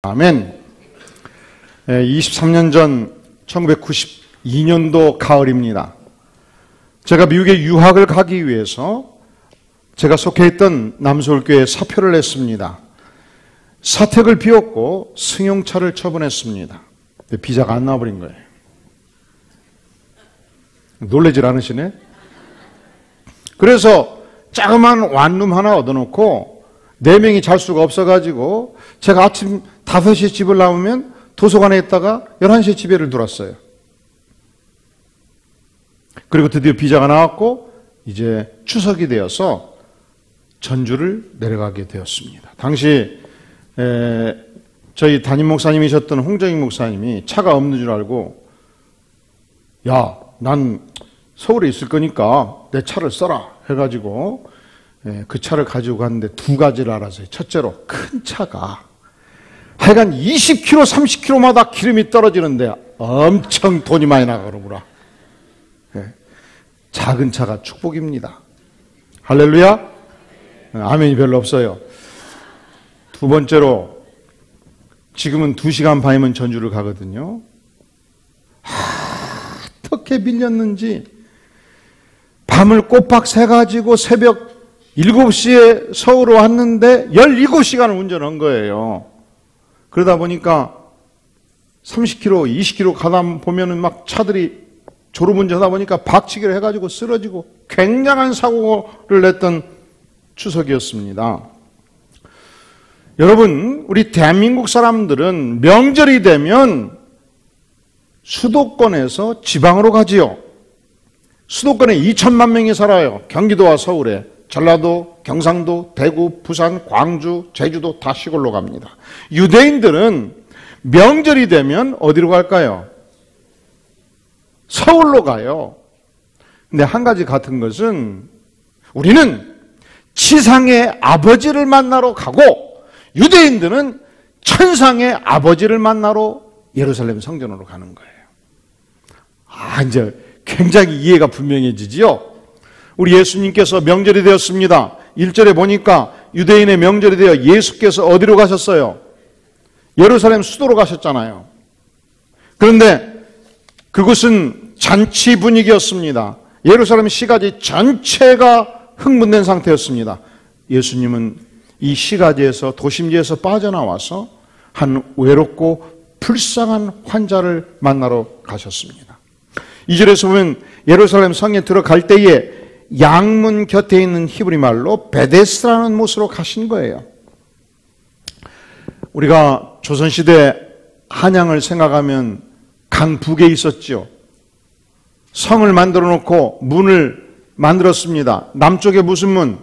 아멘. 23년 전 1992년도 가을입니다. 제가 미국에 유학을 가기 위해서 제가 속해 있던 남서울교회에 사표를 냈습니다. 사택을 비웠고 승용차를 처분했습니다. 근데 비자가 안 나와버린 거예요. 놀라질 않으시네? 그래서 자그마한 원룸 하나 얻어놓고 4명이 잘 수가 없어가지고 제가 아침 5시에 집을 나오면 도서관에 있다가 11시에 집에를 들어왔어요. 그리고 드디어 비자가 나왔고 이제 추석이 되어서 전주를 내려가게 되었습니다. 당시 저희 담임 목사님이셨던 홍정익 목사님이 차가 없는 줄 알고 야, 난 서울에 있을 거니까 내 차를 써라 해가지고 그 차를 가지고 갔는데 두 가지를 알았어요. 첫째로 큰 차가 하여간 20km, 30km마다 기름이 떨어지는데 엄청 돈이 많이 나가는구나. 작은 차가 축복입니다. 할렐루야. 아멘이 별로 없어요. 두 번째로 지금은 2시간 반이면 전주를 가거든요. 어떻게 밀렸는지 밤을 꼬박 새가지고 새벽 7시에 서울로 왔는데 17시간을 운전한 거예요. 그러다 보니까 30km, 20km 가다 보면은 막 차들이 졸음운전하다 보니까 박치기를 해가지고 쓰러지고 굉장한 사고를 냈던 추석이었습니다. 여러분, 우리 대한민국 사람들은 명절이 되면 수도권에서 지방으로 가지요. 수도권에 2천만 명이 살아요. 경기도와 서울에. 전라도, 경상도, 대구, 부산, 광주, 제주도 다 시골로 갑니다. 유대인들은 명절이 되면 어디로 갈까요? 서울로 가요. 근데 한 가지 같은 것은 우리는 지상의 아버지를 만나러 가고 유대인들은 천상의 아버지를 만나러 예루살렘 성전으로 가는 거예요. 이제 굉장히 이해가 분명해지지요? 우리 예수님께서 명절이 되었습니다. 1절에 보니까 유대인의 명절이 되어 예수께서 어디로 가셨어요? 예루살렘 수도로 가셨잖아요. 그런데 그곳은 잔치 분위기였습니다. 예루살렘 시가지 전체가 흥분된 상태였습니다. 예수님은 이 시가지에서 도심지에서 빠져나와서 한 외롭고 불쌍한 환자를 만나러 가셨습니다. 2절에서 보면 예루살렘 성에 들어갈 때에 양문 곁에 있는 히브리 말로 베데스라는 곳으로 가신 거예요. 우리가 조선시대 한양을 생각하면 강북에 있었죠. 성을 만들어 놓고 문을 만들었습니다. 남쪽에 무슨 문?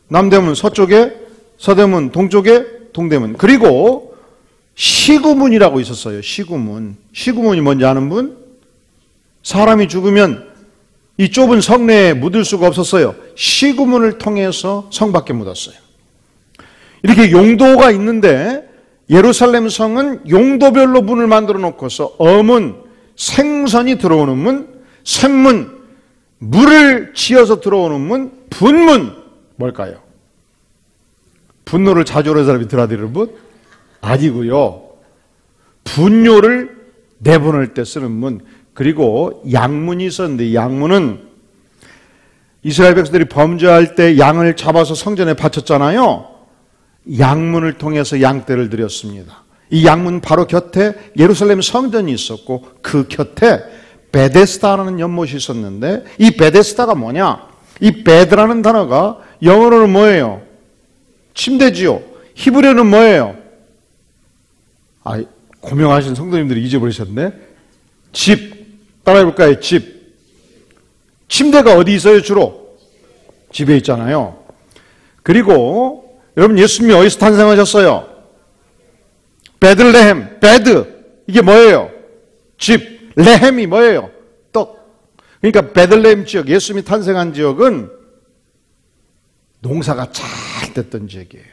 남대문, 서쪽에 서대문, 동쪽에 동대문. 그리고 시구문이라고 있었어요. 시구문. 시구문이 뭔지 아는 분? 사람이 죽으면 이 좁은 성내에 묻을 수가 없었어요. 시구문을 통해서 성 밖에 묻었어요. 이렇게 용도가 있는데 예루살렘 성은 용도별로 문을 만들어 놓고서 어문, 생선이 들어오는 문, 샘문, 물을 지어서 들어오는 문, 분문, 뭘까요? 분노를 자주 하는 사람이 드라드리는 문? 아니고요. 분뇨를 내보낼 때 쓰는 문. 그리고 양문이 있었는데 양문은 이스라엘 백성들이 범죄할 때 양을 잡아서 성전에 바쳤잖아요. 양문을 통해서 양떼를 드렸습니다. 이 양문 바로 곁에 예루살렘 성전이 있었고 그 곁에 베데스다라는 연못이 있었는데 이 베데스다가 뭐냐? 이 베드라는 단어가 영어로는 뭐예요? 침대지요. 히브리어는 뭐예요? 고명하신 성도님들이 잊어버리셨네. 집. 따라해볼까요? 집. 침대가 어디 있어요, 주로? 집에 있잖아요. 그리고 여러분 예수님이 어디서 탄생하셨어요? 베들레헴. 베드. 이게 뭐예요? 집. 레헴이 뭐예요? 떡. 그러니까 베들레헴 지역, 예수님이 탄생한 지역은 농사가 잘 됐던 지역이에요.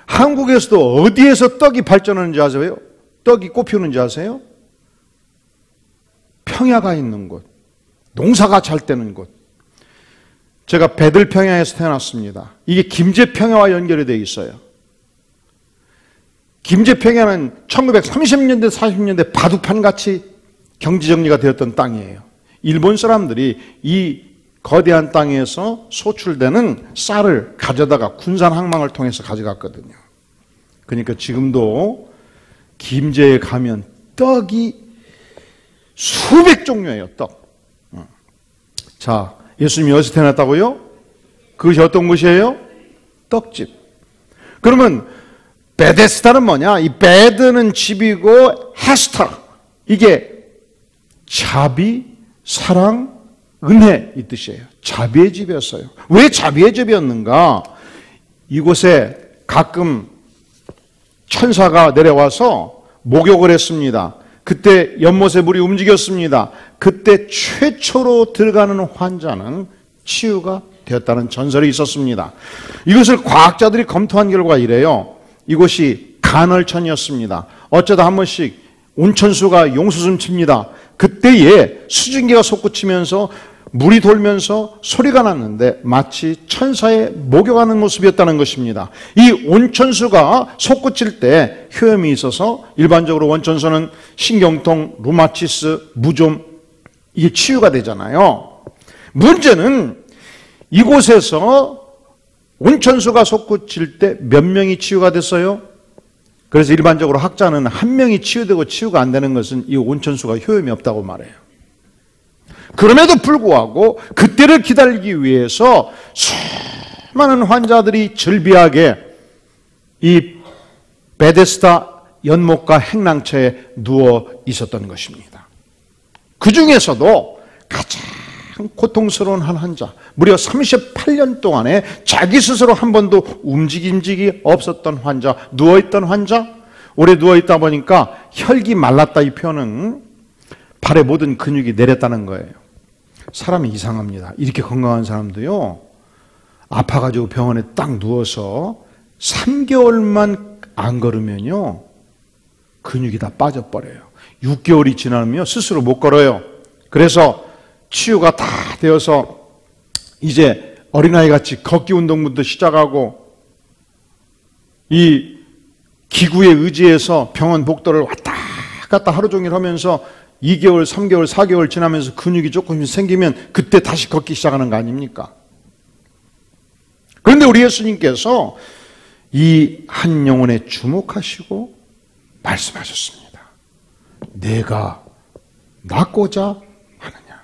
한국에서도 어디에서 떡이 발전하는지 아세요? 떡이 꽃피우는지 아세요? 평야가 있는 곳, 농사가 잘 되는 곳. 제가 베들평야에서 태어났습니다. 이게 김제평야와 연결이 되어 있어요. 김제평야는 1930년대, 40년대 바둑판같이 경지정리가 되었던 땅이에요. 일본 사람들이 이 거대한 땅에서 소출되는 쌀을 가져다가 군산항만을 통해서 가져갔거든요. 그러니까 지금도 김제에 가면 떡이 수백 종류예요, 떡. 자, 예수님이 어디서 태어났다고요? 그것이 어떤 곳이에요? 떡집. 그러면 베데스다는 뭐냐? 이 베드는 집이고 헤스타, 이게 자비, 사랑, 은혜 이 뜻이에요. 자비의 집이었어요. 왜 자비의 집이었는가? 이곳에 가끔 천사가 내려와서 목욕을 했습니다. 그때 연못에 물이 움직였습니다. 그때 최초로 들어가는 환자는 치유가 되었다는 전설이 있었습니다. 이것을 과학자들이 검토한 결과 이래요. 이곳이 간헐천이었습니다. 어쩌다 한 번씩 온천수가 용수숨 칩니다. 그때에 수증기가 솟구치면서 물이 돌면서 소리가 났는데 마치 천사의 목욕하는 모습이었다는 것입니다. 이 온천수가 솟구칠 때 효염이 있어서 일반적으로 온천수는 신경통, 루마티스, 무좀 이게 치유가 되잖아요. 문제는 이곳에서 온천수가 솟구칠 때 몇 명이 치유가 됐어요? 그래서 일반적으로 학자는 한 명이 치유되고 치유가 안 되는 것은 이 온천수가 효염이 없다고 말해요. 그럼에도 불구하고 그때를 기다리기 위해서 수많은 환자들이 절비하게 이 베데스다 연못가 행랑처에 누워 있었던 것입니다. 그 중에서도 가장 고통스러운 한 환자, 무려 38년 동안에 자기 스스로 한 번도 움직인 적이 없었던 환자, 누워있던 환자, 오래 누워있다 보니까 혈기 말랐다 이 표현은 발의 모든 근육이 내렸다는 거예요. 사람이 이상합니다. 이렇게 건강한 사람도요, 아파가지고 병원에 딱 누워서 3개월만 안 걸으면요, 근육이 다 빠져버려요. 6개월이 지나면 스스로 못 걸어요. 그래서 치유가 다 되어서 이제 어린아이같이 걷기 운동부터 시작하고 이 기구에 의지해서 병원 복도를 왔다 갔다 하루 종일 하면서 2개월, 3개월, 4개월 지나면서 근육이 조금씩 생기면 그때 다시 걷기 시작하는 거 아닙니까? 그런데 우리 예수님께서 이 한 영혼에 주목하시고 말씀하셨습니다. 내가 낫고자 하느냐.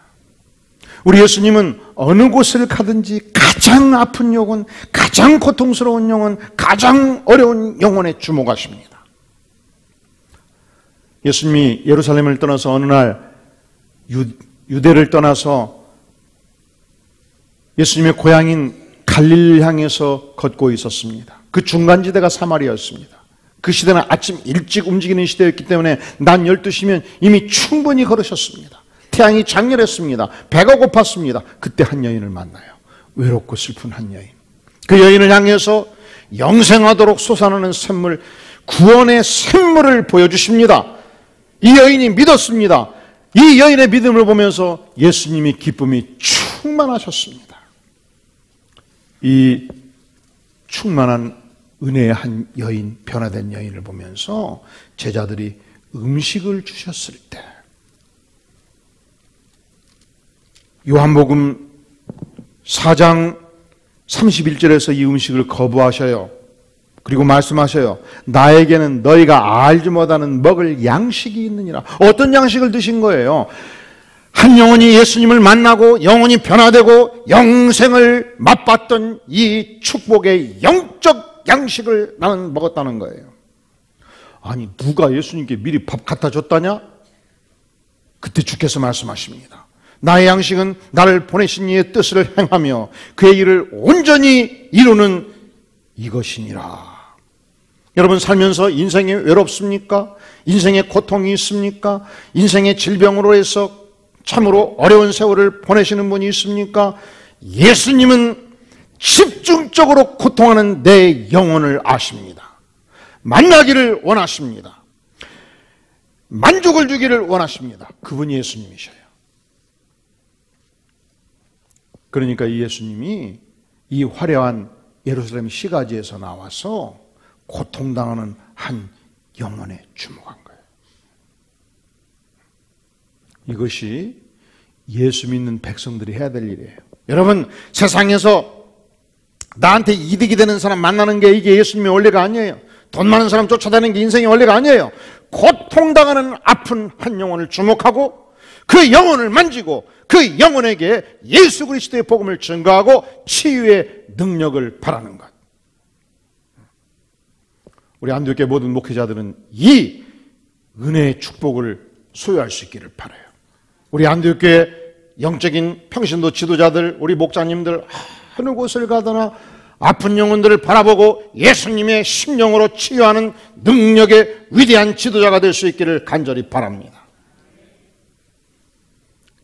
우리 예수님은 어느 곳을 가든지 가장 아픈 영혼, 가장 고통스러운 영혼, 가장 어려운 영혼에 주목하십니다. 예수님이 예루살렘을 떠나서 어느 날 유대를 떠나서 예수님의 고향인 갈릴리를 향해서 걷고 있었습니다. 그 중간지대가 사마리아였습니다. 그 시대는 아침 일찍 움직이는 시대였기 때문에 낮 12시면 이미 충분히 걸으셨습니다. 태양이 장렬했습니다. 배가 고팠습니다. 그때 한 여인을 만나요. 외롭고 슬픈 한 여인. 그 여인을 향해서 영생하도록 솟아나는 샘물, 구원의 샘물을 보여주십니다. 이 여인이 믿었습니다. 이 여인의 믿음을 보면서 예수님이 기쁨이 충만하셨습니다. 이 충만한 은혜의 한 여인, 변화된 여인을 보면서 제자들이 음식을 주셨을 때 요한복음 4장 31절에서 이 음식을 거부하셔요. 그리고 말씀하셔요. 나에게는 너희가 알지 못하는 먹을 양식이 있느니라. 어떤 양식을 드신 거예요? 한 영혼이 예수님을 만나고 영혼이 변화되고 영생을 맛봤던 이 축복의 영적 양식을 나는 먹었다는 거예요. 아니, 누가 예수님께 미리 밥 갖다 줬다냐? 그때 주께서 말씀하십니다. 나의 양식은 나를 보내신 이의 뜻을 행하며 그의 일을 온전히 이루는 이것이니라. 여러분 살면서 인생이 외롭습니까? 인생에 고통이 있습니까? 인생의 질병으로 해서 참으로 어려운 세월을 보내시는 분이 있습니까? 예수님은 집중적으로 고통하는 내 영혼을 아십니다. 만나기를 원하십니다. 만족을 주기를 원하십니다. 그분이 예수님이셔요. 그러니까 이 예수님이 이 화려한 예루살렘 시가지에서 나와서 고통당하는 한 영혼에 주목한 거예요. 이것이 예수 믿는 백성들이 해야 될 일이에요. 여러분, 세상에서 나한테 이득이 되는 사람 만나는 게 이게 예수님의 원리가 아니에요. 돈 많은 사람 쫓아다니는 게 인생의 원리가 아니에요. 고통당하는 아픈 한 영혼을 주목하고 그 영혼을 만지고 그 영혼에게 예수 그리스도의 복음을 증거하고 치유의 능력을 바라는 것. 우리 안디옥교회 모든 목회자들은 이 은혜의 축복을 소유할 수 있기를 바라요. 우리 안디옥교회 영적인 평신도 지도자들, 우리 목사님들 어느 곳을 가더나 아픈 영혼들을 바라보고 예수님의 심령으로 치유하는 능력의 위대한 지도자가 될 수 있기를 간절히 바랍니다.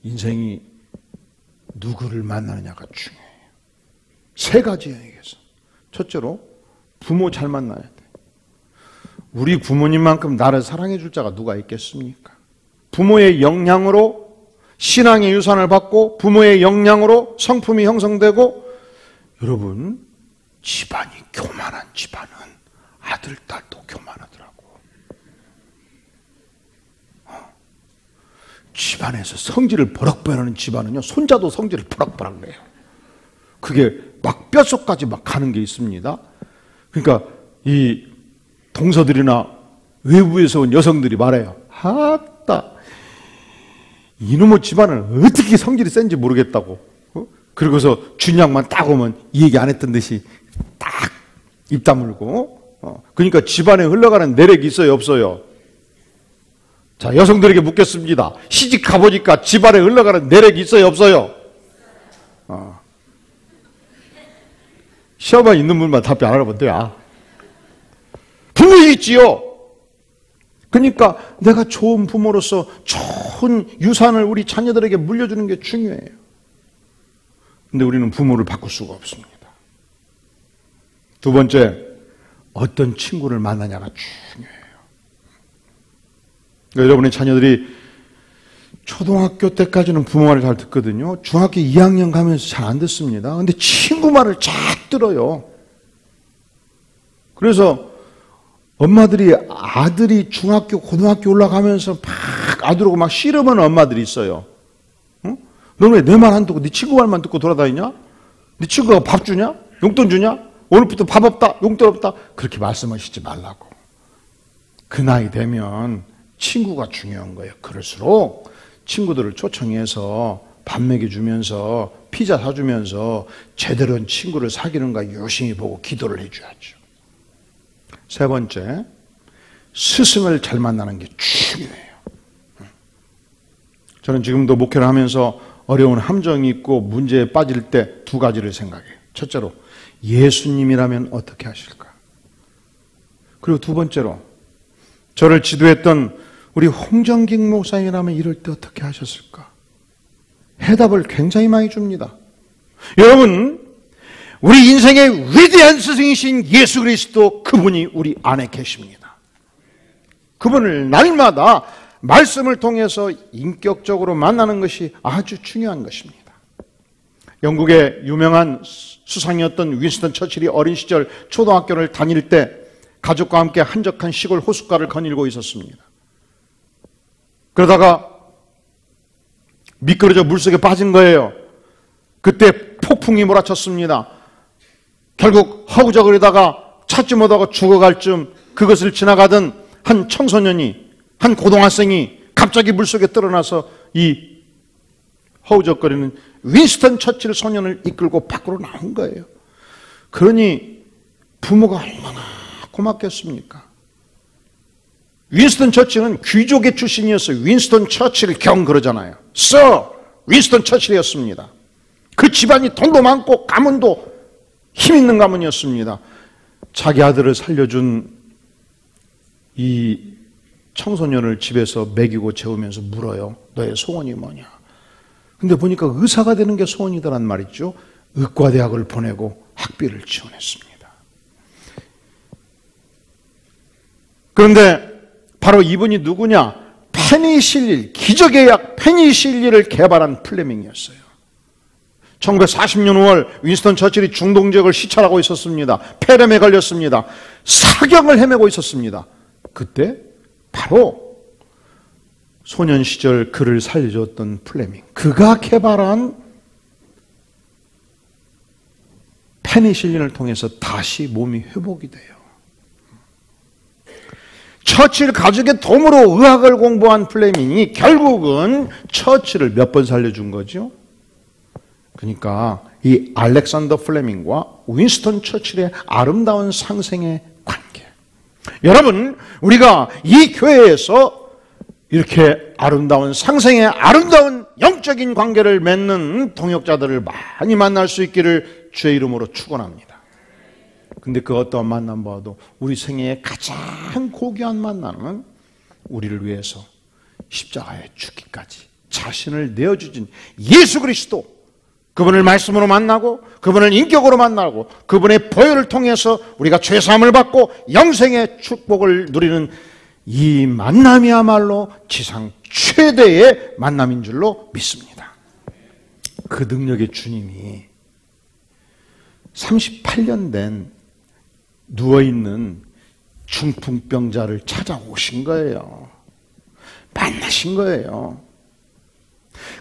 인생이 누구를 만나느냐가 중요해요. 세 가지예요, 여기서. 첫째로 부모 잘 만나야 돼. 우리 부모님만큼 나를 사랑해 줄 자가 누가 있겠습니까? 부모의 영향으로 신앙의 유산을 받고 부모의 영향으로 성품이 형성되고, 여러분, 집안이 교만한 집안은 아들, 딸도 교만하더라고. 집안에서 성질을 버럭버럭 하는 집안은요, 손자도 성질을 버럭버럭 내요. 그게 막 뼛속까지 막 가는 게 있습니다. 그러니까 이 동서들이나 외부에서 온 여성들이 말해요. 아따, 이놈의 집안은 어떻게 성질이 센지 모르겠다고. 그러고서 준약만 딱 오면 이 얘기 안 했던 듯이 딱 입 다물고. 그러니까 집안에 흘러가는 내력이 있어요, 없어요? 자, 여성들에게 묻겠습니다. 시집 가보니까 집안에 흘러가는 내력이 있어요, 없어요? 시험만 있는 분만 답변 안 하면 돼요. 분명히 있지요. 그러니까 내가 좋은 부모로서 좋은 유산을 우리 자녀들에게 물려주는 게 중요해요. 근데 우리는 부모를 바꿀 수가 없습니다. 두 번째, 어떤 친구를 만나냐가 중요해요. 그러니까 여러분의 자녀들이 초등학교 때까지는 부모 말을 잘 듣거든요. 중학교 2학년 가면서 잘 안 듣습니다. 근데 친구 말을 잘 들어요. 그래서 엄마들이 아들이 중학교, 고등학교 올라가면서 막 아들하고 막 씨름하는 엄마들이 있어요. 응? 너는 왜 내 말 안 듣고 네 친구 말만 듣고 돌아다니냐? 네 친구가 밥 주냐? 용돈 주냐? 오늘부터 밥 없다, 용돈 없다. 그렇게 말씀하시지 말라고. 그 나이 되면 친구가 중요한 거예요. 그럴수록 친구들을 초청해서 밥 먹여주면서 피자 사주면서 제대로 된 친구를 사귀는가 유심히 보고 기도를 해줘야죠. 세 번째, 스승을 잘 만나는 게 중요해요. 저는 지금도 목회를 하면서 어려운 함정이 있고 문제에 빠질 때 두 가지를 생각해요. 첫째로, 예수님이라면 어떻게 하실까? 그리고 두 번째로, 저를 지도했던 우리 홍정길 목사님이라면 이럴 때 어떻게 하셨을까? 해답을 굉장히 많이 줍니다. 여러분, 우리 인생의 위대한 스승이신 예수 그리스도, 그분이 우리 안에 계십니다. 그분을 날마다 말씀을 통해서 인격적으로 만나는 것이 아주 중요한 것입니다. 영국의 유명한 수상이었던 윈스턴 처칠이 어린 시절 초등학교를 다닐 때 가족과 함께 한적한 시골 호숫가를 거닐고 있었습니다. 그러다가 미끄러져 물속에 빠진 거예요. 그때 폭풍이 몰아쳤습니다. 결국 허우적거리다가 찾지 못하고 죽어갈 쯤 그것을 지나가던 한 청소년이, 한 고등학생이 갑자기 물속에 떨어나서 이 허우적거리는 윈스턴 처칠 소년을 이끌고 밖으로 나온 거예요. 그러니 부모가 얼마나 고맙겠습니까? 윈스턴 처칠은 귀족의 출신이었어요. 윈스턴 처칠 경 그러잖아요. 서 윈스턴 처칠이었습니다. 그 집안이 돈도 많고 가문도 힘 있는 가문이었습니다. 자기 아들을 살려준 이 청소년을 집에서 먹이고 재우면서 물어요. 너의 소원이 뭐냐? 근데 보니까 의사가 되는 게 소원이더란 말이죠. 의과대학을 보내고 학비를 지원했습니다. 그런데 바로 이분이 누구냐? 페니실린, 기적의 약 페니실린을 개발한 플레밍이었어요. 1940년 5월 윈스턴 처칠이 중동 지역을 시찰하고 있었습니다. 폐렴에 걸렸습니다. 사경을 헤매고 있었습니다. 그때 바로 소년 시절 그를 살려줬던 플레밍, 그가 개발한 페니실린을 통해서 다시 몸이 회복이 돼요. 처칠 가족의 도움으로 의학을 공부한 플레밍이 결국은 처칠을 몇 번 살려준 거죠? 그러니까 이 알렉산더 플레밍과 윈스턴 처칠의 아름다운 상생의 관계. 여러분, 우리가 이 교회에서 이렇게 아름다운 상생의 아름다운 영적인 관계를 맺는 동역자들을 많이 만날 수 있기를 주의 이름으로 축원합니다. 근데 그 어떠한 만남보다도 우리 생애의 가장 고귀한 만남은 우리를 위해서 십자가에 죽기까지 자신을 내어주신 예수 그리스도, 그분을 말씀으로 만나고 그분을 인격으로 만나고 그분의 보혈을 통해서 우리가 죄사함을 받고 영생의 축복을 누리는 이 만남이야말로 지상 최대의 만남인 줄로 믿습니다. 그 능력의 주님이 38년 된 누워있는 중풍병자를 찾아오신 거예요. 만나신 거예요.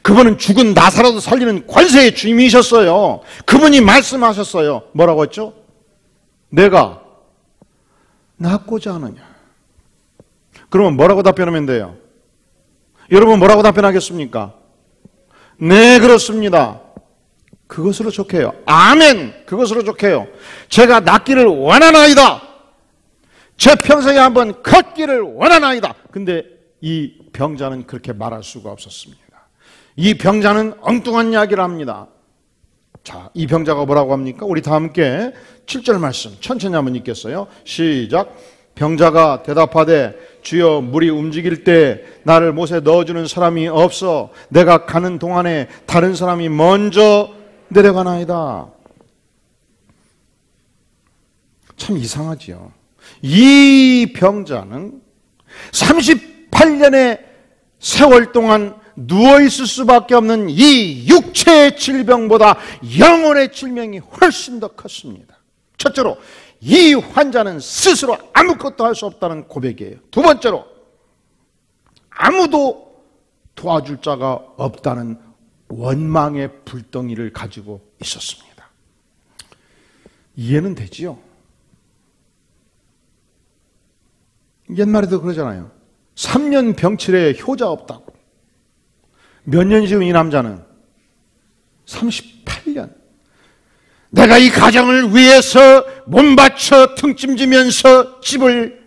그분은 죽은 나사로도 살리는 권세의 주님이셨어요. 그분이 말씀하셨어요. 뭐라고 했죠? 내가 낫고자 하느냐. 그러면 뭐라고 답변하면 돼요? 여러분 뭐라고 답변하겠습니까? 네, 그렇습니다. 그것으로 족해요. 아멘. 그것으로 족해요. 제가 낫기를 원하나이다. 제 평생에 한번 걷기를 원하나이다. 근데 이 병자는 그렇게 말할 수가 없었습니다. 이 병자는 엉뚱한 이야기를 합니다. 자, 이 병자가 뭐라고 합니까? 우리 다 함께 7절 말씀 천천히 한번 읽겠어요. 시작. 병자가 대답하되 주여, 물이 움직일 때 나를 못에 넣어주는 사람이 없어 내가 가는 동안에 다른 사람이 먼저 내려가나이다. 참 이상하지요. 이 병자는 38년의 세월 동안 누워있을 수밖에 없는 이 육체의 질병보다 영혼의 질병이 훨씬 더 컸습니다. 첫째로 이 환자는 스스로 아무것도 할 수 없다는 고백이에요. 두 번째로 아무도 도와줄 자가 없다는 원망의 불덩이를 가지고 있었습니다. 이해는 되지요? 옛말에도 그러잖아요. 3년 병치레 효자 없다고. 몇 년 지금 이 남자는? 38년. 내가 이 가정을 위해서 몸바쳐 등짐지면서 집을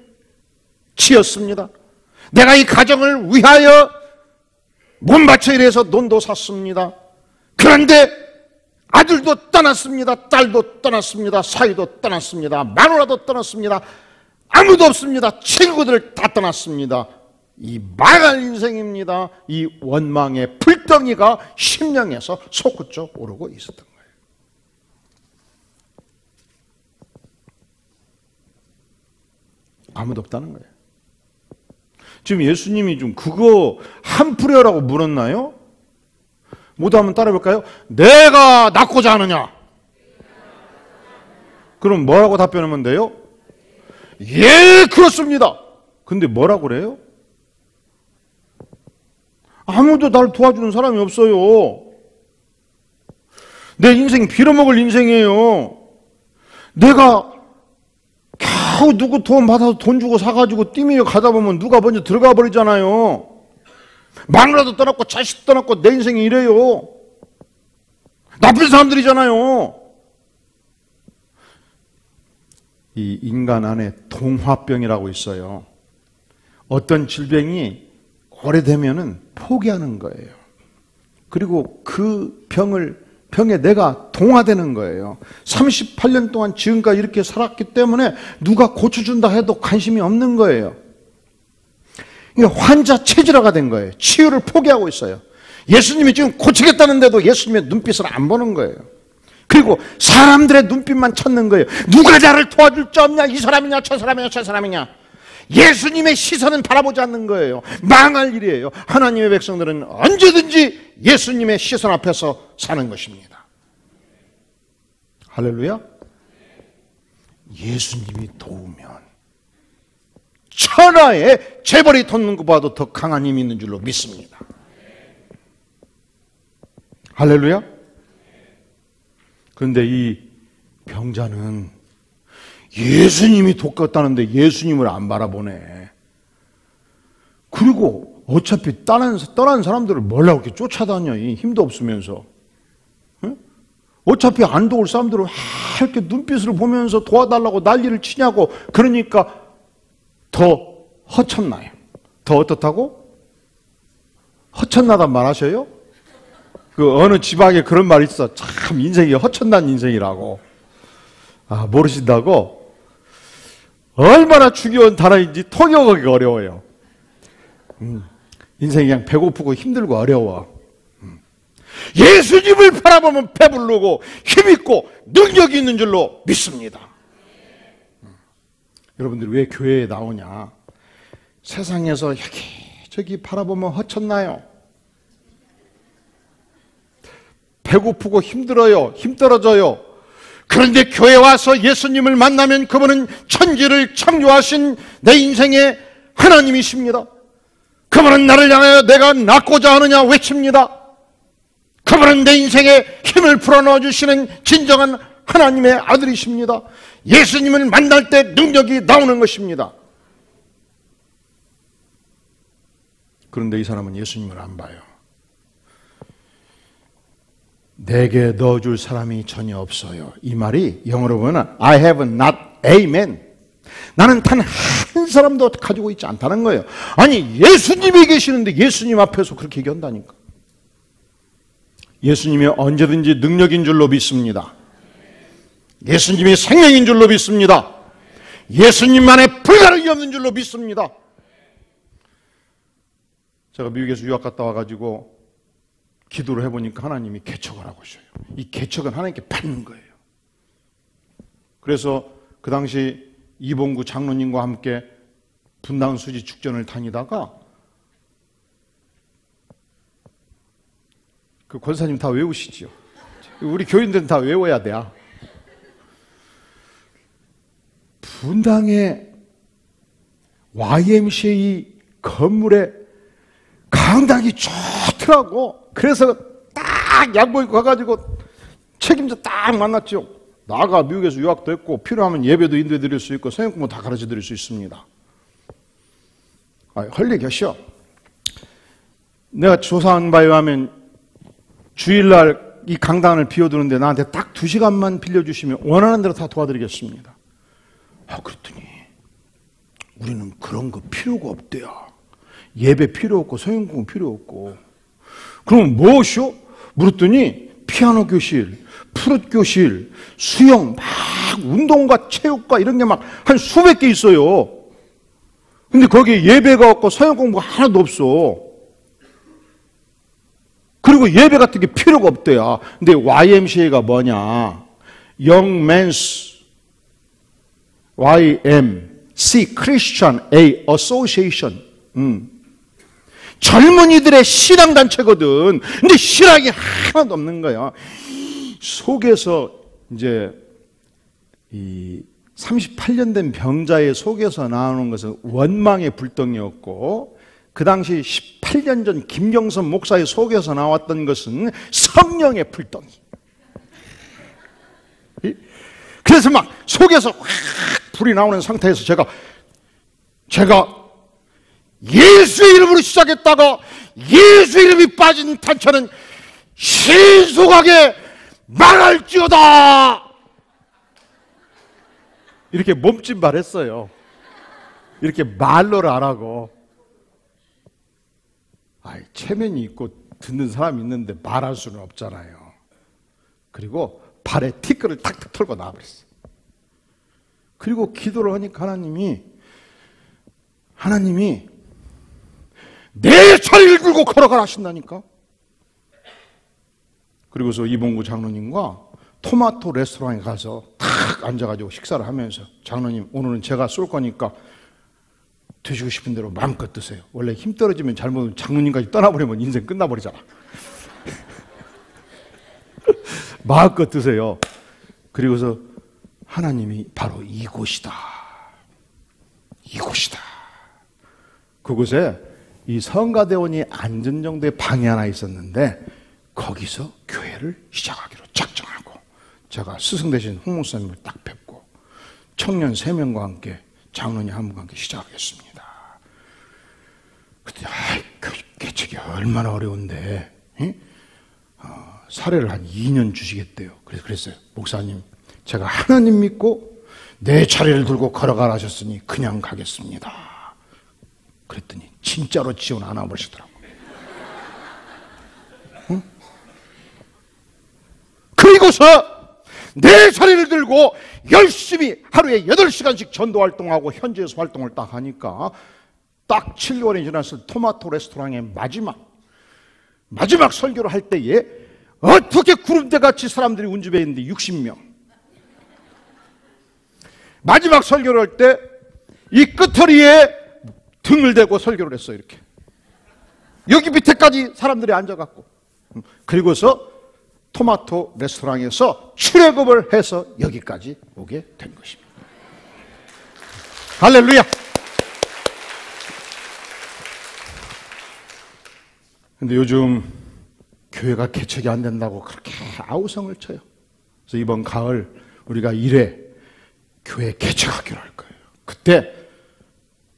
지었습니다. 내가 이 가정을 위하여 몸바쳐 일해서 논도 샀습니다. 그런데 아들도 떠났습니다. 딸도 떠났습니다. 사위도 떠났습니다. 마누라도 떠났습니다. 아무도 없습니다. 친구들 다 떠났습니다. 이 망할 인생입니다. 이 원망의 불덩이가 심령에서 솟구쳐 오르고 있었던 거예요. 아무도 없다는 거예요. 지금 예수님이 좀 그거 한풀이라고 물었나요? 모두 한번 따라해볼까요? 내가 낫고자 하느냐? 그럼 뭐라고 답변하면 돼요? 예, 그렇습니다. 근데 뭐라고 그래요? 아무도 날 도와주는 사람이 없어요. 내 인생 빌어먹을 인생이에요. 내가 겨우 누구 도움 받아서 돈 주고 사가지고 띠미에 가다 보면 누가 먼저 들어가 버리잖아요. 마누라도 떠났고 자식도 떠났고 내 인생이 이래요. 나쁜 사람들이잖아요. 이 인간 안에 동화병이라고 있어요. 어떤 질병이 오래되면은 포기하는 거예요. 그리고 그 병에 내가 동화되는 거예요. 38년 동안 지금까지 이렇게 살았기 때문에 누가 고쳐준다 해도 관심이 없는 거예요. 그러니까 환자 체질화가 된 거예요. 치유를 포기하고 있어요. 예수님이 지금 고치겠다는데도 예수님의 눈빛을 안 보는 거예요. 그리고 사람들의 눈빛만 찾는 거예요. 누가 나를 도와줄 자 없냐? 이 사람이냐? 저 사람이냐? 저 사람이냐? 예수님의 시선은 바라보지 않는 거예요. 망할 일이에요. 하나님의 백성들은 언제든지 예수님의 시선 앞에서 사는 것입니다. 할렐루야. 예수님이 도우면 천하의 재벌이 돋는 것보다도 더 강한 힘이 있는 줄로 믿습니다. 할렐루야. 그런데 이 병자는 예수님이 돕겠다는데 예수님을 안 바라보네. 그리고 어차피 떠난 사람들을 뭐라고 이렇게 쫓아다녀, 힘도 없으면서. 어차피 안 도울 사람들을 이렇게 눈빛을 보면서 도와달라고 난리를 치냐고. 그러니까 더 허천나요. 더 어떻다고? 허천나단 말 하셔요? 그 어느 지방에 그런 말이 있어. 참 인생이 허천난 인생이라고. 아, 모르신다고? 얼마나 중요한 단어인지 통역하기가 어려워요. 인생이 그냥 배고프고 힘들고 어려워. 예수님을 바라보면 배부르고 힘있고 능력이 있는 줄로 믿습니다. 여러분들이 왜 교회에 나오냐? 세상에서 여기저기 바라보면 허쳤나요? 배고프고 힘들어요. 힘 떨어져요. 그런데 교회 와서 예수님을 만나면 그분은 천지를 창조하신 내 인생의 하나님이십니다. 그분은 나를 향하여 내가 낫고자 하느냐 외칩니다. 그분은 내 인생에 힘을 불어넣어 주시는 진정한 하나님의 아들이십니다. 예수님을 만날 때 능력이 나오는 것입니다. 그런데 이 사람은 예수님을 안 봐요. 내게 넣어줄 사람이 전혀 없어요. 이 말이 영어로 보면 I have not a man. 나는 단 한 사람도 가지고 있지 않다는 거예요. 아니 예수님이 계시는데 예수님 앞에서 그렇게 얘기한다니까. 예수님이 언제든지 능력인 줄로 믿습니다. 예수님이 생명인 줄로 믿습니다. 예수님만의 불가능이 없는 줄로 믿습니다. 제가 미국에서 유학 갔다 와가지고 기도를 해보니까 하나님이 개척을 하고 있어요. 이 개척은 하나님께 받는 거예요. 그래서 그 당시 이봉구 장로님과 함께 분당 수지 축전을 다니다가 그 권사님 다 외우시지요. 우리 교인들은 다 외워야 돼요. 분당의 YMCA 건물에 강당이 좋더라고. 그래서 딱 양복 입고 가가지고 책임자 딱 만났죠. 나가 미국에서 유학도 했고 필요하면 예배도 인도해 드릴 수 있고 성경 공부 다 가르쳐 드릴 수 있습니다. 헐리 계셔. 내가 조사한 바에 의하면 주일날 이 강당을 비워두는데 나한테 딱 2시간만 빌려주시면 원하는 대로 다 도와드리겠습니다. 그랬더니 우리는 그런 거 필요가 없대요. 예배 필요 없고 성경 공부 필요 없고. 그럼 무엇이요? 물었더니 피아노 교실, 프룻 교실, 수영, 막 운동과 체육과 이런 게 막 한 수백 개 있어요. 근데 거기에 예배가 없고 성경 공부가 하나도 없어. 그리고 예배 같은 게 필요가 없대요. 근데 YMCA가 뭐냐? Young Men's YMC Christian A Association. 젊은이들의 신앙단체거든. 근데 신앙이 하나도 없는 거야. 속에서 이제 이 38년 된 병자의 속에서 나오는 것은 원망의 불덩이였고, 그 당시 18년 전 김경선 목사의 속에서 나왔던 것은 성령의 불덩이. 그래서 막 속에서 확 불이 나오는 상태에서 제가 예수의 이름으로 시작했다가 예수 이름이 빠진 단체는 신속하게 말할지어다. 이렇게 몸짓 말했어요. 이렇게 말로를 안 하고. 체면이 있고 듣는 사람이 있는데 말할 수는 없잖아요. 그리고 발에 티끌을 탁탁 털고 나와버렸어요. 그리고 기도를 하니까 하나님이 내 자리를 들고 걸어가라 하신다니까. 그리고서 이봉구 장로님과 토마토 레스토랑에 가서 탁 앉아가지고 식사를 하면서, 장로님 오늘은 제가 쏠 거니까 드시고 싶은 대로 마음껏 드세요. 원래 힘 떨어지면 잘못 장로님까지 떠나버리면 인생 끝나버리잖아. 마음껏 드세요. 그리고서 하나님이 바로 이곳이다. 그곳에 이 성가대원이 앉은 정도의 방이 하나 있었는데 거기서 교회를 시작하기로 작정하고 제가 스승 되신 홍 목사님을 딱 뵙고 청년 3명과 함께 장로님 한 분과 함께 시작하겠습니다. 그때 개척이 얼마나 어려운데 사례를 한 2년 주시겠대요. 그래서 그랬어요. 목사님, 제가 하나님 믿고 내 자리를 들고 걸어가라 하셨으니 그냥 가겠습니다. 그랬더니 진짜로 지원 안 하고 그러시더라고요. 응? 그리고서 내 자리를 들고 열심히 하루에 8시간씩 전도활동하고 현지에서 활동을 딱 하니까 딱 7개월이 지났을 토마토 레스토랑의 마지막 설교를 할 때에 어떻게 구름대같이 사람들이 운집해 있는데 60명. 마지막 설교를 할 때 이 끄터리에 등을 대고 설교를 했어요. 이렇게 여기 밑에까지 사람들이 앉아갖고. 그리고서 토마토 레스토랑에서 출애굽을 해서 여기까지 오게 된 것입니다. 할렐루야. 근데 요즘 교회가 개척이 안 된다고 그렇게 아우성을 쳐요. 그래서 이번 가을 우리가 1회 교회 개척하기로 할 거예요. 그때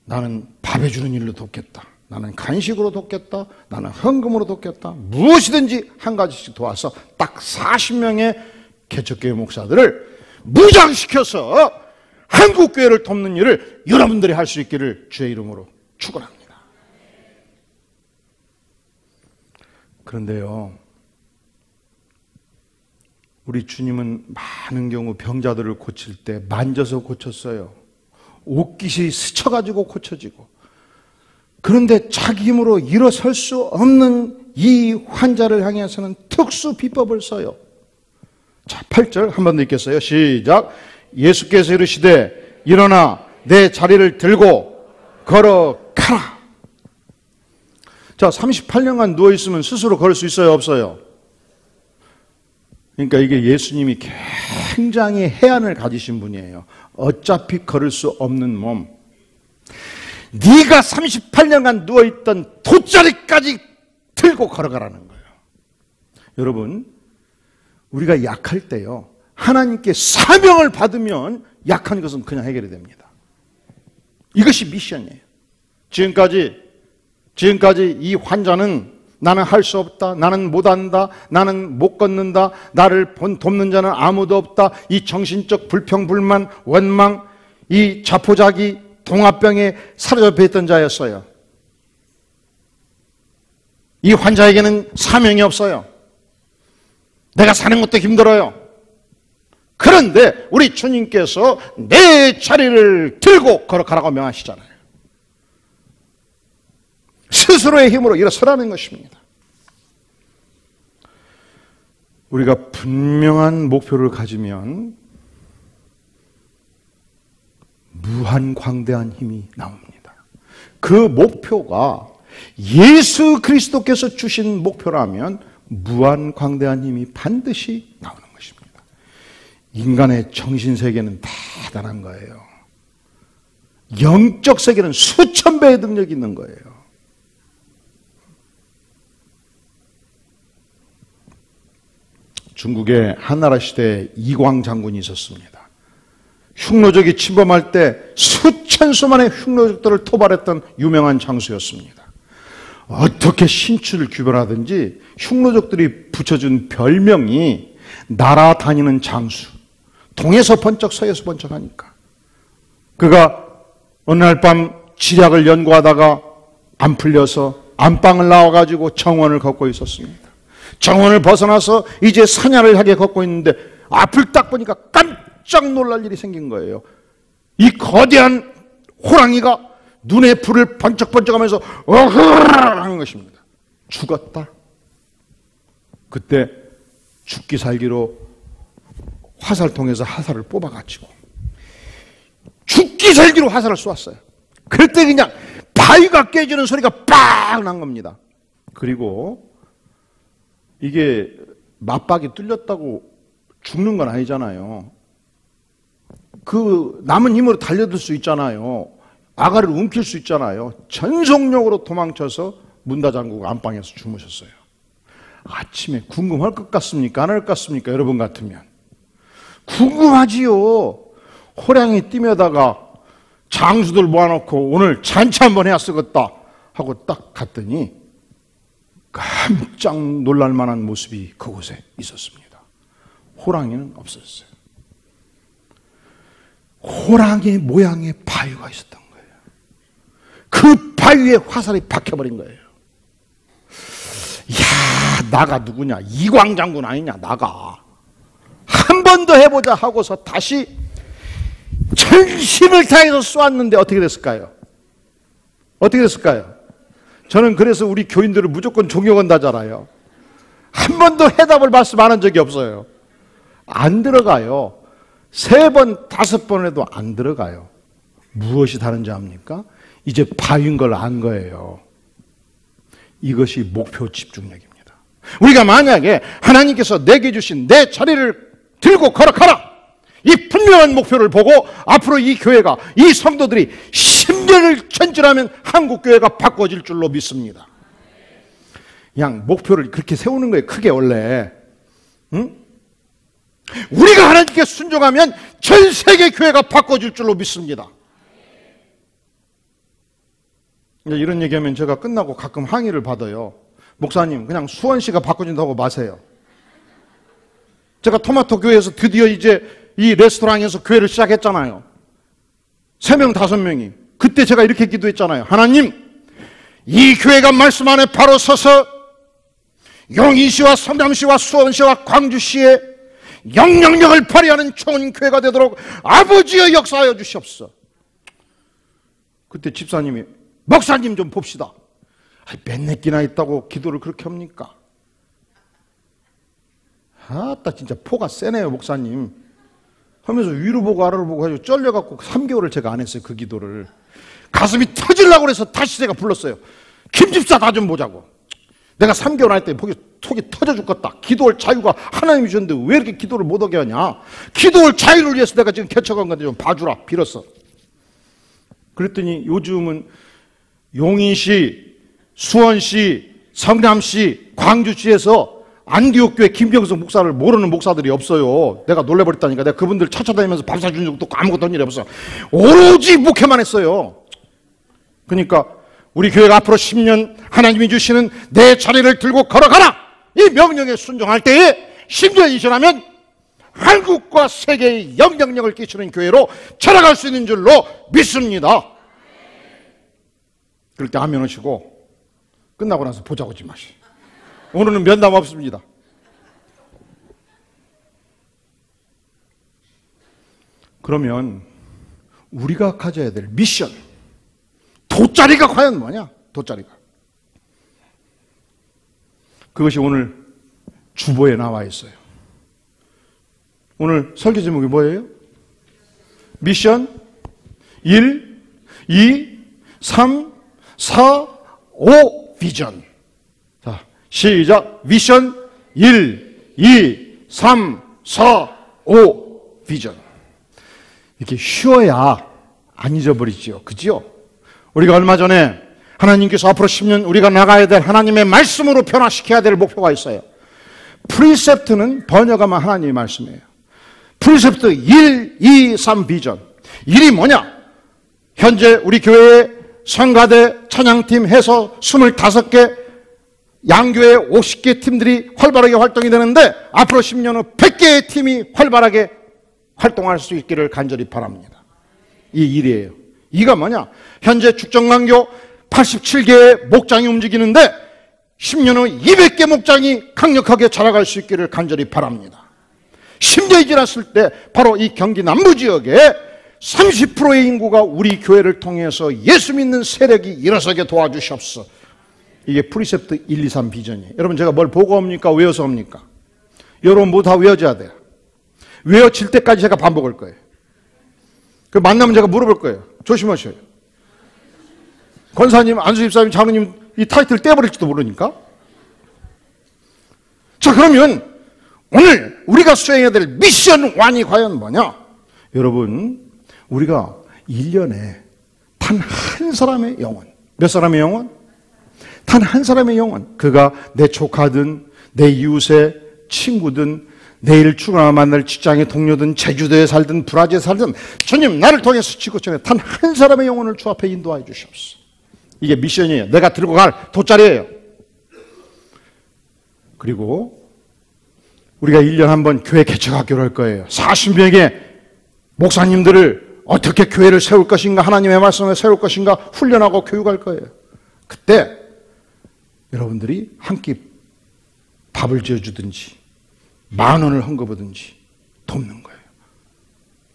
나는 밥 해주는 일로 돕겠다. 나는 간식으로 돕겠다. 나는 헌금으로 돕겠다. 무엇이든지 한 가지씩 도와서 딱 40명의 개척교회 목사들을 무장시켜서 한국교회를 돕는 일을 여러분들이 할 수 있기를 주의 이름으로 축원합니다. 그런데요, 우리 주님은 많은 경우 병자들을 고칠 때 만져서 고쳤어요. 옷깃이 스쳐가지고 고쳐지고. 그런데 자기 힘으로 일어설 수 없는 이 환자를 향해서는 특수 비법을 써요. 자, 8절 한 번 더 읽겠어요. 시작. 예수께서 이르시되 일어나 내 자리를 들고 걸어가라. 자, 38년간 누워있으면 스스로 걸을 수 있어요, 없어요? 그러니까 이게 예수님이 굉장히 해안을 가지신 분이에요. 어차피 걸을 수 없는 몸. 네가 38년간 누워있던 돗자리까지 들고 걸어가라는 거예요. 여러분, 우리가 약할 때요, 하나님께 사명을 받으면 약한 것은 그냥 해결이 됩니다. 이것이 미션이에요. 지금까지 이 환자는 나는 할 수 없다, 나는 못한다, 나는 못 걷는다, 나를 돕는 자는 아무도 없다, 이 정신적 불평불만, 원망, 이 자포자기, 동화병에 사로잡혀 있던 자였어요. 이 환자에게는 사명이 없어요. 내가 사는 것도 힘들어요. 그런데 우리 주님께서 내 자리를 들고 걸어가라고 명하시잖아요. 스스로의 힘으로 일어서라는 것입니다. 우리가 분명한 목표를 가지면 무한 광대한 힘이 나옵니다. 그 목표가 예수 그리스도께서 주신 목표라면 무한 광대한 힘이 반드시 나오는 것입니다. 인간의 정신세계는 대단한 거예요. 영적 세계는 수천 배의 능력이 있는 거예요. 중국의 한나라 시대에 이광 장군이 있었습니다. 흉노적이 침범할 때 수천 수만의 흉노적들을 토벌했던 유명한 장수였습니다. 어떻게 신추를 규별하든지 흉노적들이 붙여준 별명이 날아다니는 장수, 동에서 번쩍 서에서 번쩍 하니까. 그가 어느 날 밤 지략을 연구하다가 안 풀려서 안방을 나와가지고 정원을 걷고 있었습니다. 정원을 벗어나서 이제 사냥을 하게 걷고 있는데 앞을 딱 보니까 깜짝 놀랄 일이 생긴 거예요. 이 거대한 호랑이가 눈에 불을 번쩍번쩍하면서 하는 것입니다. 죽었다. 그때 죽기 살기로 화살통에서 화살을 뽑아가지고 죽기 살기로 화살을 쏘았어요. 그때 그냥 바위가 깨지는 소리가 빡 난 겁니다. 그리고 이게 맞박이 뚫렸다고 죽는 건 아니잖아요. 그 남은 힘으로 달려들 수 있잖아요. 아가를 움킬 수 있잖아요. 전속력으로 도망쳐서 문 다 잠그고 안방에서 주무셨어요. 아침에 궁금할 것 같습니까? 안 할 것 같습니까? 여러분 같으면. 궁금하지요. 호랑이 뛰며다가 장수들 모아놓고 오늘 잔치 한번 해야 쓰겠다 하고 딱 갔더니 깜짝 놀랄 만한 모습이 그곳에 있었습니다. 호랑이는 없었어요. 호랑이 모양의 바위가 있었던 거예요. 그 바위에 화살이 박혀버린 거예요. 야, 나가 누구냐? 이광장군 아니냐? 나가. 한 번 더 해보자 하고서 다시 전심을 다해서 쏘았는데 어떻게 됐을까요? 어떻게 됐을까요? 저는 그래서 우리 교인들을 무조건 존경한다잖아요. 한 번도 해답을 말씀 안 한 적이 없어요. 안 들어가요. 3번, 5번 해도 안 들어가요. 무엇이 다른지 압니까? 이제 바위인 걸 안 거예요. 이것이 목표 집중력입니다. 우리가 만약에 하나님께서 내게 주신 내 자리를 들고 걸어가라! 이 분명한 목표를 보고 앞으로 이 교회가, 이 성도들이 10년을 전진하면 한국교회가 바꿔질 줄로 믿습니다. 그냥 목표를 그렇게 세우는 거예요. 크게 원래. 응? 우리가 하나님께 순종하면 전 세계 교회가 바꿔질 줄로 믿습니다. 이런 얘기하면 제가 끝나고 가끔 항의를 받아요. 목사님, 그냥 수원시가 바꿔준다고 마세요. 제가 토마토 교회에서 드디어 이제 이 레스토랑에서 교회를 시작했잖아요. 3명, 5명이. 그때 제가 이렇게 기도했잖아요. 하나님, 이 교회가 말씀 안에 바로 서서 용인시와 성남시와 수원시와 광주시에 영향력을 발휘하는 좋은 교회가 되도록 아버지여 역사하여 주시옵소서. 그때 집사님이 목사님 좀 봅시다. 몇 끼나 있다고 기도를 그렇게 합니까? 아따 진짜 포가 세네요 목사님 하면서 위로 보고 아래로 보고 해서 쩔려갖고 3개월을 제가 안 했어요. 그 기도를. 가슴이 터지려고 그래서 다시 제가 불렀어요. 김집사 나 좀 보자고. 내가 3개월 안 했더니 속이 터져 죽겠다. 기도할 자유가 하나님이 주셨는데 왜 이렇게 기도를 못하게 하냐. 기도할 자유를 위해서 내가 지금 개척한 건데 좀 봐주라 빌었어. 그랬더니 요즘은 용인시, 수원시, 성남시, 광주시에서 안디옥교회 김병석 목사를 모르는 목사들이 없어요. 내가 놀래버렸다니까. 내가 그분들 찾아다니면서 밥 사준 적도 아무것도 한 일이 없어. 오로지 목회만 했어요. 그러니까 우리 교회가 앞으로 10년 하나님이 주시는 내 자리를 들고 걸어가라! 이 명령에 순종할 때에 10년이 지나면 한국과 세계의 영향력을 끼치는 교회로 자라갈 수 있는 줄로 믿습니다. 그럴 때 아멘 하시고 끝나고 나서 보자고 지 마시. 오늘은 면담 없습니다. 그러면 우리가 가져야 될 미션, 돗자리가 과연 뭐냐? 돗자리가. 그것이 오늘 주보에 나와 있어요. 오늘 설교 제목이 뭐예요? 미션 1, 2, 3, 4, 5 비전. 자, 시작. 미션 1, 2, 3, 4, 5 비전. 이렇게 쉬어야 안 잊어버리지요. 그죠? 우리가 얼마 전에 하나님께서 앞으로 10년 우리가 나가야 될 하나님의 말씀으로 변화시켜야 될 목표가 있어요. 프리셉트는 번역하면 하나님의 말씀이에요. 프리셉트 1, 2, 3 비전. 1이 뭐냐? 현재 우리 교회에 성가대 찬양팀 해서 25개, 양교회 50개 팀들이 활발하게 활동이 되는데 앞으로 10년 후 100개의 팀이 활발하게 활동할 수 있기를 간절히 바랍니다. 이 일이에요. 이가 뭐냐? 현재 축정강교 87개의 목장이 움직이는데 10년 후 200개 목장이 강력하게 자라갈 수 있기를 간절히 바랍니다. 10년이 지났을 때 바로 이 경기 남부지역에 30%의 인구가 우리 교회를 통해서 예수 믿는 세력이 일어서게 도와주시옵소서. 이게 프리셉트 1, 2, 3 비전이에요. 여러분 제가 뭘 보고 합니까? 외워서 합니까? 여러분 모두 다 외워져야 돼요. 외워질 때까지 제가 반복할 거예요. 그 만나면 제가 물어볼 거예요. 조심하셔요. 권사님, 안수집사님, 장로님 이 타이틀 떼버릴지도 모르니까. 자, 그러면 오늘 우리가 수행해야 될 미션 1이 과연 뭐냐? 여러분, 우리가 1년에 단 한 사람의 영혼. 몇 사람의 영혼? 단 한 사람의 영혼. 그가 내 조카든 내 이웃의 친구든 내일 출근하며 만날 직장의 동료든 제주도에 살든 브라질에 살든 주님 나를 통해서 지구촌에 단 한 사람의 영혼을 주 앞에 인도하여 주시옵소서. 이게 미션이에요. 내가 들고 갈 돗자리예요. 그리고 우리가 1년에 한 번 교회 개척학교를 할 거예요. 40명의 목사님들을 어떻게 교회를 세울 것인가, 하나님의 말씀을 세울 것인가 훈련하고 교육할 거예요. 그때 여러분들이 한 끼 밥을 지어주든지 10,000원을 헌금하든지 돕는 거예요.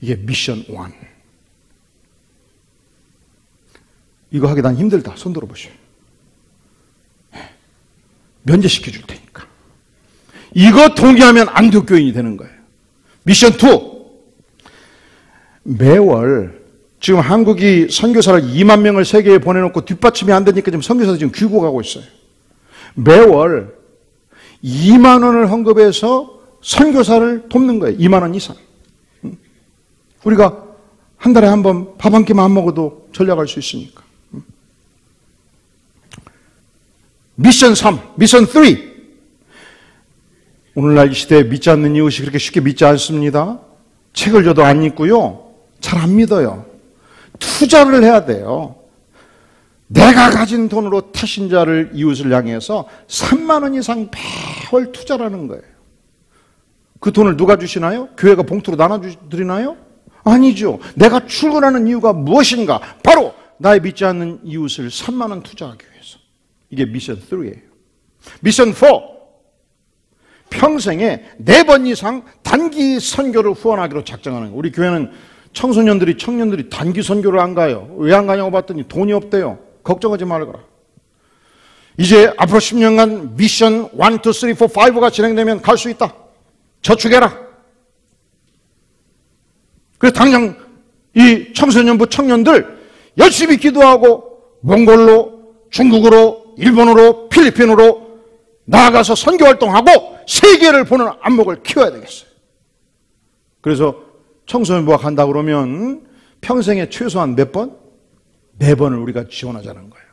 이게 미션 1. 이거 하기 난 힘들다. 손 들어보셔요. 면제시켜 줄 테니까. 이거 동의하면 안도교인이 되는 거예요. 미션 2. 매월 지금 한국이 선교사를 2만 명을 세계에 보내놓고 뒷받침이 안 되니까 지금 선교사들 지금 귀국하고 있어요. 매월 2만 원을 헌금해서 선교사를 돕는 거예요. 2만 원 이상. 우리가 한 달에 한 번 밥 한 끼만 안 먹어도 전략할 수 있으니까. 미션 3, 미션 3. 오늘날 이 시대에 믿지 않는 이웃이 그렇게 쉽게 믿지 않습니다. 책을 줘도 안 읽고요. 잘 안 믿어요. 투자를 해야 돼요. 내가 가진 돈으로 타신자를 이웃을 향해서 3만 원 이상 매월 투자라는 거예요. 그 돈을 누가 주시나요? 교회가 봉투로 나눠드리나요? 아니죠. 내가 출근하는 이유가 무엇인가? 바로 나의 믿지 않는 이웃을 3만 원 투자하기 위해서. 이게 미션 3예요. 미션 4. 평생에 4번 이상 단기 선교를 후원하기로 작정하는 거예요. 우리 교회는 청소년들이, 청년들이 단기 선교를 안 가요. 왜 안 가냐고 봤더니 돈이 없대요. 걱정하지 말거라. 이제 앞으로 10년간 미션 1, 2, 3, 4, 5가 진행되면 갈 수 있다. 저축해라. 그래서 당장 이 청소년부 청년들 열심히 기도하고 몽골로, 중국으로, 일본으로, 필리핀으로 나아가서 선교 활동하고 세계를 보는 안목을 키워야 되겠어요. 그래서 청소년부가 간다 그러면 평생에 최소한 몇 번? 4번을 우리가 지원하자는 거예요.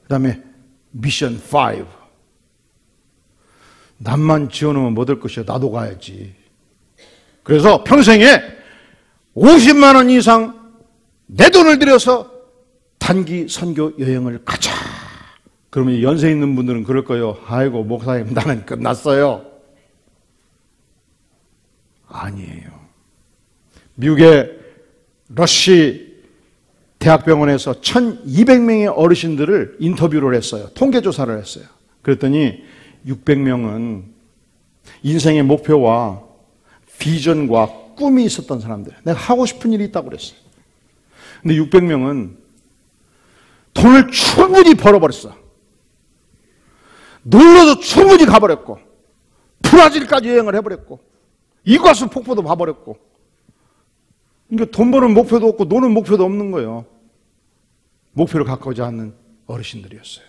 그 다음에 미션 5. 남만 지원하면 못 할 것이야. 나도 가야지. 그래서 평생에 50만 원 이상 내 돈을 들여서 단기 선교 여행을 가자. 그러면 연세 있는 분들은 그럴 거예요. 아이고 목사님 나는 끝났어요. 아니에요. 미국의 러시 대학병원에서 1,200명의 어르신들을 인터뷰를 했어요. 통계조사를 했어요. 그랬더니 600명은 인생의 목표와 비전과 꿈이 있었던 사람들. 내가 하고 싶은 일이 있다고 그랬어요. 근데 600명은 돈을 충분히 벌어버렸어. 놀러도 충분히 가버렸고 브라질까지 여행을 해버렸고 이과수 폭포도 봐버렸고 그러니까 돈 버는 목표도 없고 노는 목표도 없는 거예요. 목표를 갖고자 하는 어르신들이었어요.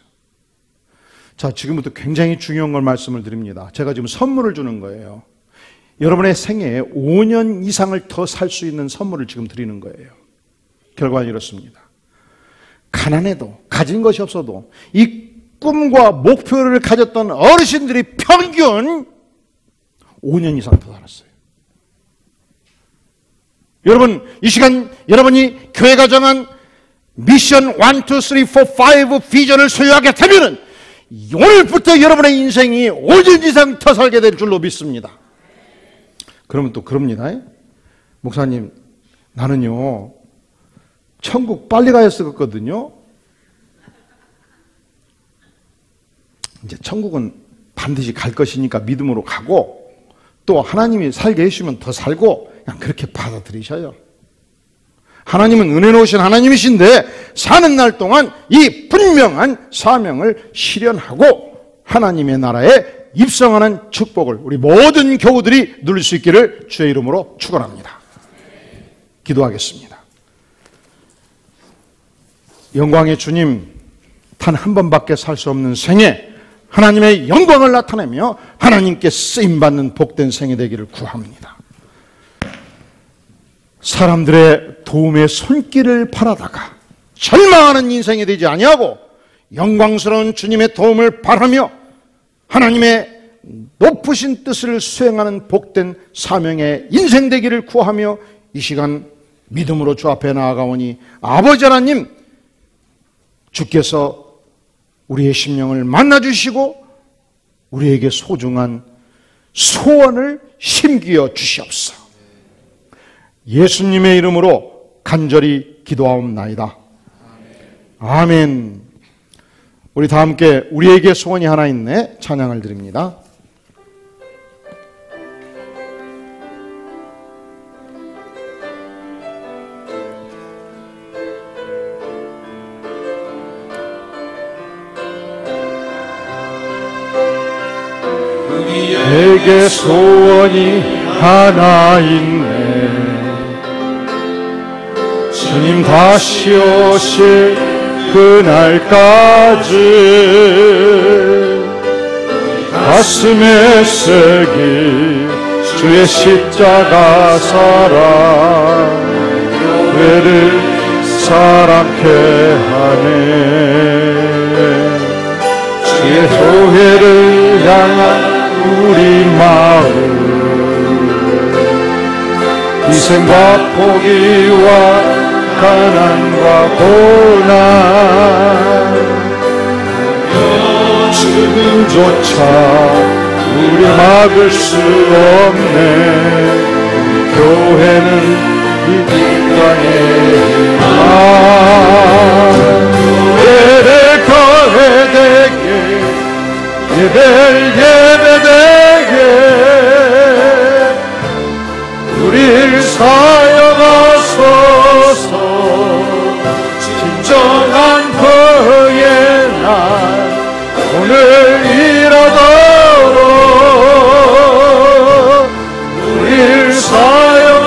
자, 지금부터 굉장히 중요한 걸 말씀을 드립니다. 제가 지금 선물을 주는 거예요. 여러분의 생애에 5년 이상을 더 살 수 있는 선물을 지금 드리는 거예요. 결과는 이렇습니다. 가난해도 가진 것이 없어도 이 꿈과 목표를 가졌던 어르신들이 평균 5년 이상 더 살았어요. 여러분, 이 시간 여러분이 교회가 정한 미션 1, 2, 3, 4, 5 비전을 소유하게 되면은 오늘부터 여러분의 인생이 5년 이상 더 살게 될 줄로 믿습니다. 그러면 또 그럽니다. 목사님, 나는요 천국 빨리 가야 쓰거든요. 이제 천국은 반드시 갈 것이니까 믿음으로 가고 또 하나님이 살게 해주시면 더 살고 그냥 그렇게 받아들이셔요. 하나님은 은혜로우신 하나님이신데 사는 날 동안 이 분명한 사명을 실현하고 하나님의 나라에 입성하는 축복을 우리 모든 교우들이 누릴 수 있기를 주의 이름으로 축원합니다. 기도하겠습니다. 영광의 주님, 단 한 번밖에 살 수 없는 생애 하나님의 영광을 나타내며 하나님께 쓰임받는 복된 생애 되기를 구합니다. 사람들의 도움의 손길을 바라다가 절망하는 인생이 되지 아니하고 영광스러운 주님의 도움을 바라며 하나님의 높으신 뜻을 수행하는 복된 사명의 인생 되기를 구하며 이 시간 믿음으로 주 앞에 나아가오니 아버지 하나님, 주께서 우리의 심령을 만나주시고 우리에게 소중한 소원을 심기어 주시옵소서. 예수님의 이름으로 간절히 기도하옵나이다. 아멘. 우리 다 함께 우리에게 소원이 하나 있네 찬양을 드립니다. 우리에게 소원이 하나 있네. 주님 다시 오실 그날까지 가슴에 새길 주의 십자가 사랑, 교회를 사랑케 하네. 주의 교회를 향한 우리 마음, 희생과 포기와 가난과 고난, 죽음조차 우리 막을 수 없네. 교회는 이 땅에 교회를 거회되게, 예배를 예배되게 우리를 사용하소서. 진정한 거의 날 오늘 이라도록 우리를 사용하소서.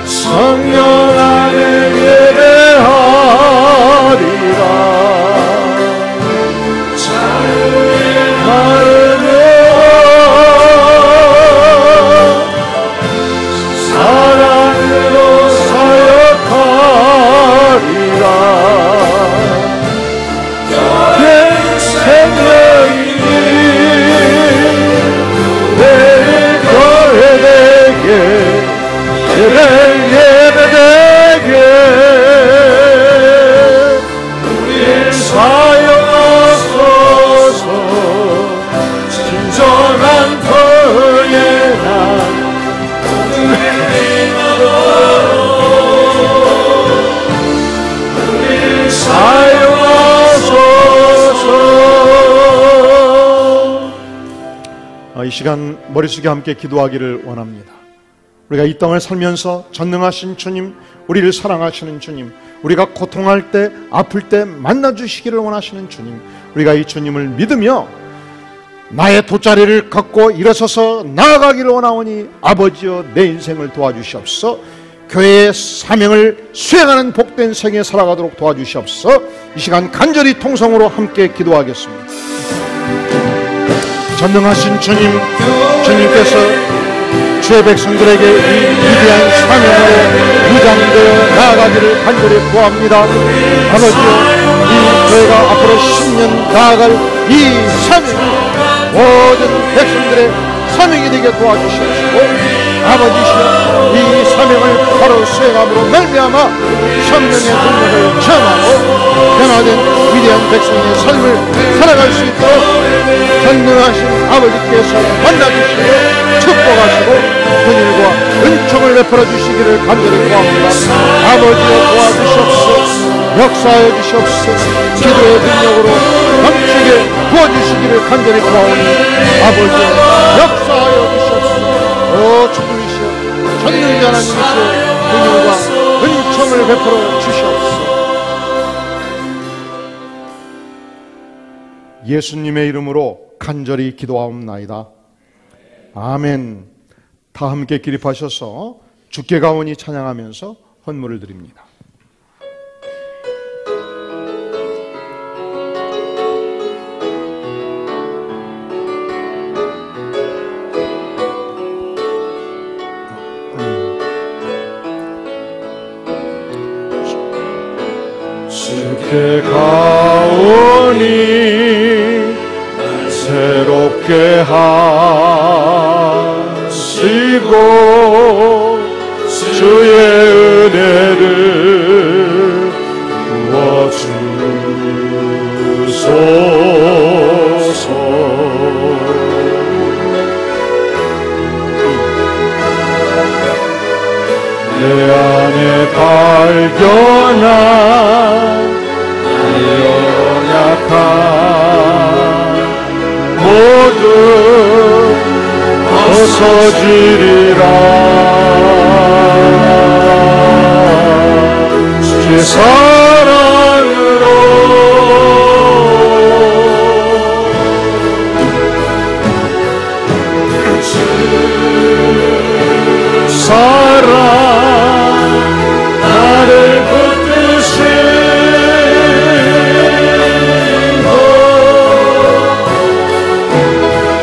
성령 안에 예배하리라. 자유의 마음으로 사랑으로 사역하리라. 내 생명이니 내일 거회되게, 예배되게 우리를 사용하소서. 진정한 거의 날 우리를 사용하소서. 이 시간 머리 숙여 함께 기도하기를 원합니다. 우리가 이 땅을 살면서 전능하신 주님, 우리를 사랑하시는 주님, 우리가 고통할 때, 아플 때 만나주시기를 원하시는 주님, 우리가 이 주님을 믿으며 나의 돗자리를 걷고 일어서서 나아가기를 원하오니 아버지여 내 인생을 도와주시옵소서. 교회의 사명을 수행하는 복된 생에 살아가도록 도와주시옵소서. 이 시간 간절히 통성으로 함께 기도하겠습니다. 전능하신 주님, 주님께서 주의 백성들에게 이 위대한 사명으로 무장되어 나아가기를 간절히 구합니다. 아버지여, 이 교회가 앞으로 10년 나아갈 이 사명이 모든 백성들의 사명이 되게 도와주시옵시고, 아버지시여 이 사명을 바로 수행함으로 말미암아 성령의 능력을 체험하고 변화된 위대한 백성의 삶을 살아갈 수 있도록 전능하신 아버지께서 만나주시고 축복하시고 긍휼과 은총을 베풀어 주시기를 간절히 구합니다. 아버지여 도와주시옵소서. 역사하여 주시옵소서. 기도의 능력으로 넘치게 부어주시기를 간절히 구하오니 아버지여 역사하여 주시옵소서. 오 주님이시여, 전능자 하나님이시여, 긍휼과 은총을 베풀어 주시옵소서. 예수님의 이름으로 간절히 기도하옵나이다. 아멘. 다 함께 기립하셔서 주께 가오니 찬양하면서 헌물을 드립니다. 주께 가오니 날 새롭게 하시고 주의 은혜를 부어주소서. 내 안에 발견한 연약한 모두 벗어지리라. 주의 사랑으로 사랑 나를 붙드시고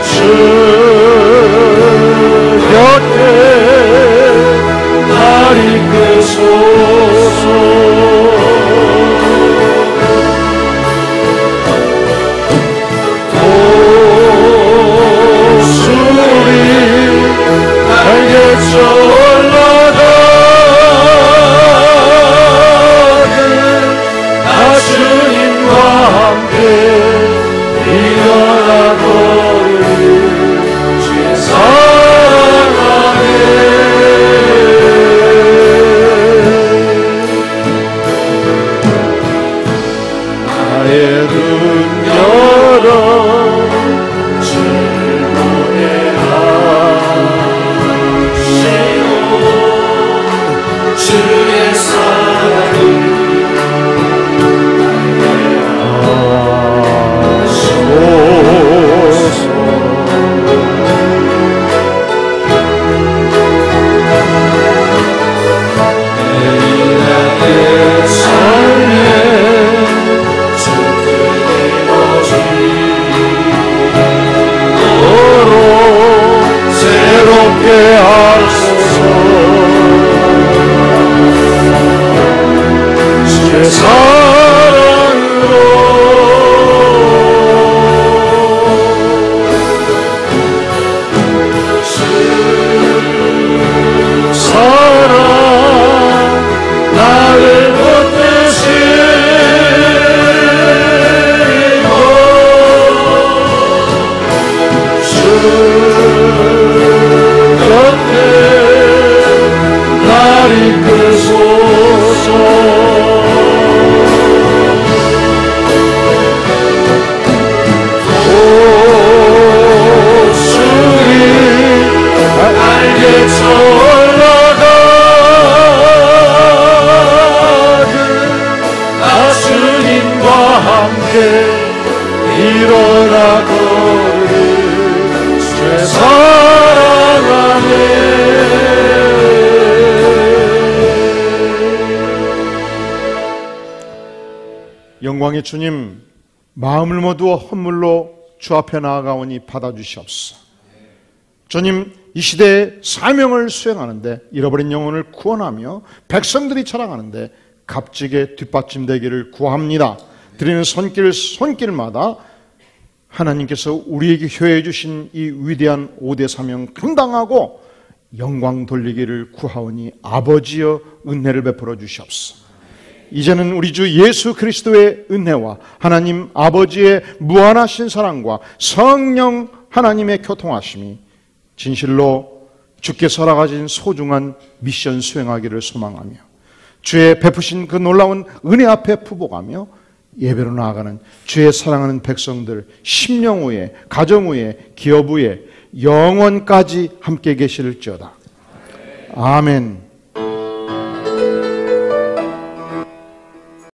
주 곁에 날 이끄소서. 도술이 날개쳐 올라가는 나 주님과 함께 일어나 걸을 주의 사랑 안에. 나의 눈 열어 즐거게 하시고 주의 사랑을 하소서. 내 삶에 주께 이루어지도록 새롭게 하소서. 주의 사랑으로 사랑 나를 붙드시고 주 곁에 날 이끄소서. 도술이 날개쳐 올라가는 나 주님과 함께 일어나 걸을 주의 사랑 안에. 영광의 주님, 마음을 모두 헌물로 주 앞에 나아가오니 받아주시옵소서. 주님, 이 시대의 사명을 수행하는데 잃어버린 영혼을 구원하며 백성들이 자랑하는데 값지게 뒷받침되기를 구합니다. 드리는 손길마다 하나님께서 우리에게 효해해 주신 이 위대한 5대 사명 감당하고 영광 돌리기를 구하오니 아버지여 은혜를 베풀어 주시옵소서. 이제는 우리 주 예수 그리스도의 은혜와 하나님 아버지의 무한하신 사랑과 성령 하나님의 교통하심이 진실로 주께서 허락하신 소중한 미션 수행하기를 소망하며 주의 베푸신 그 놀라운 은혜 앞에 부복하며 예배로 나아가는 주의 사랑하는 백성들 심령 위에, 가정 위에, 기업 위에 영원까지 함께 계실지어다. 아멘.